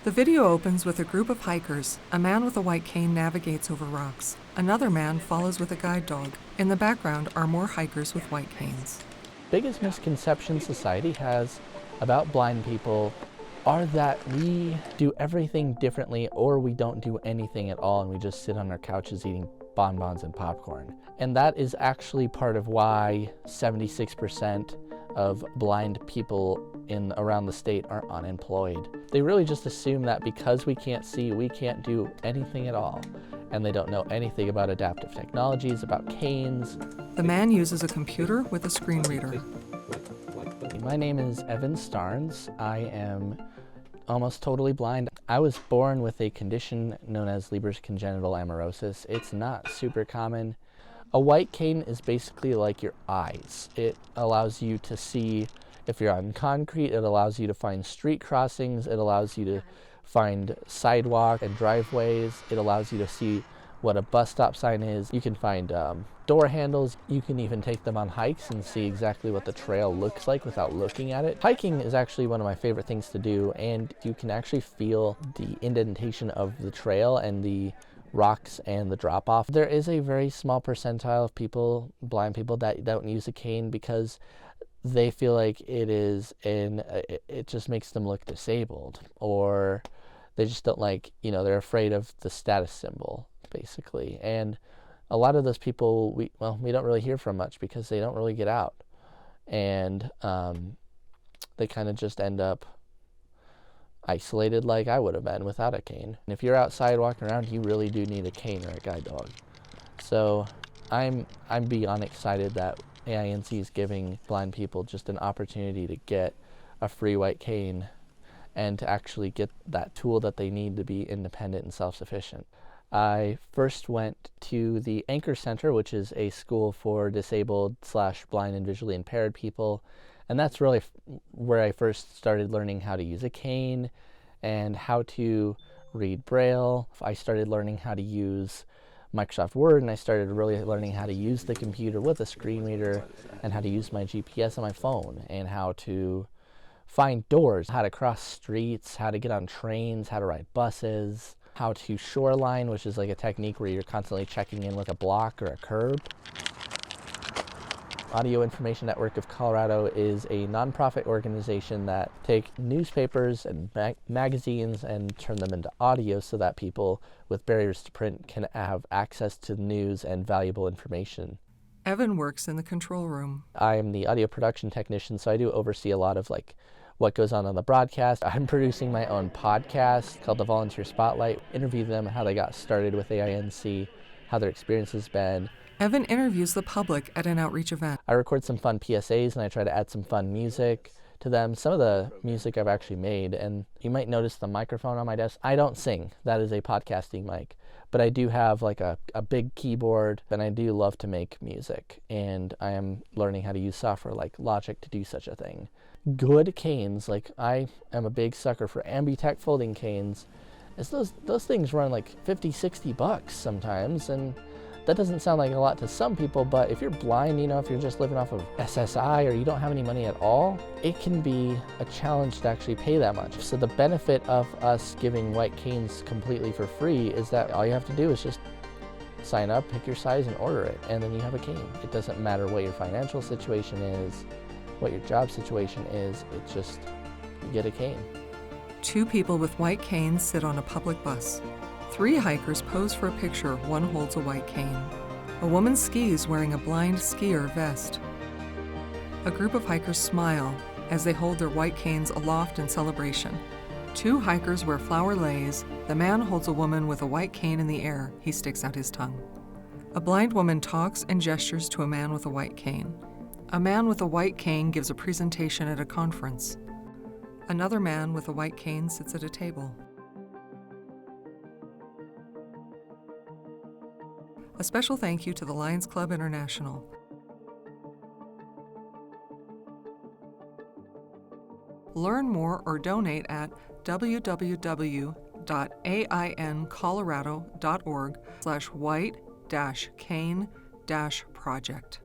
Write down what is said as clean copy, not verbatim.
The video opens with a group of hikers. A man with a white cane navigates over rocks. Another man follows with a guide dog. In the background are more hikers with white canes. Biggest misconception society has about blind people are that we do everything differently, or we don't do anything at all and we just sit on our couches eating bonbons and popcorn. And that is actually part of why 76% of blind people around the state are unemployed. They really just assume that because we can't see, we can't do anything at all. And they don't know anything about adaptive technologies, about canes. The man uses a computer with a screen reader. My name is Evan Starnes. I am almost totally blind. I was born with a condition known as Leber's congenital amaurosis. It's not super common. A white cane is basically like your eyes. It allows you to see if you're on concrete. It allows you to find street crossings. It allows you to find sidewalk and driveways. It allows you to see what a bus stop sign is. You can find door handles. You can even take them on hikes and see exactly what the trail looks like without looking at it. Hiking is actually one of my favorite things to do, and you can actually feel the indentation of the trail and the rocks and the drop off. There is a very small percentile of people, blind people, that don't use a cane because they feel like it just makes them look disabled, or they just don't like, they're afraid of the status symbol, basically. And a lot of those people, we don't really hear from much because they don't really get out. And they kind of just end up isolated like I would have been without a cane. And if you're outside walking around, you really do need a cane or a guide dog. So I'm beyond excited that AINC is giving blind people just an opportunity to get a free white cane and to actually get that tool that they need to be independent and self-sufficient. I first went to the Anchor Center, which is a school for disabled/blind and visually impaired people. And that's really where I first started learning how to use a cane and how to read Braille. I started learning how to use Microsoft Word, and I started really learning how to use the computer with a screen reader and how to use my GPS on my phone and how to find doors, how to cross streets, how to get on trains, how to ride buses, how to shoreline, which is like a technique where you're constantly checking in with a block or a curb. Audio Information Network of Colorado is a nonprofit organization that take newspapers and magazines and turn them into audio so that people with barriers to print can have access to news and valuable information. Evan works in the control room. I am the audio production technician, so I do oversee a lot of what goes on the broadcast. I'm producing my own podcast called The Volunteer Spotlight. Interview them, how they got started with AINC, how their experience has been. Evan interviews the public at an outreach event. I record some fun PSAs and I try to add some fun music to them. Some of the music I've actually made, and you might notice the microphone on my desk. I don't sing. That is a podcasting mic. But I do have a big keyboard, and I do love to make music. And I am learning how to use software like Logic to do such a thing. Good canes, I am a big sucker for Ambitech folding canes. Those things run $50-$60 sometimes, and that doesn't sound like a lot to some people, but if you're blind, if you're just living off of SSI or you don't have any money at all, it can be a challenge to actually pay that much. So the benefit of us giving white canes completely for free is that all you have to do is just sign up, pick your size, and order it, and then you have a cane. It doesn't matter what your financial situation is, what your job situation is, it's just you get a cane. 2 people with white canes sit on a public bus. 3 hikers pose for a picture. One holds a white cane. A woman skis wearing a blind skier vest. A group of hikers smile as they hold their white canes aloft in celebration. 2 hikers wear flower leis. The man holds a woman with a white cane in the air. He sticks out his tongue. A blind woman talks and gestures to a man with a white cane. A man with a white cane gives a presentation at a conference. Another man with a white cane sits at a table. A special thank you to the Lions Club International. Learn more or donate at www.aincolorado.org/white-cane-project.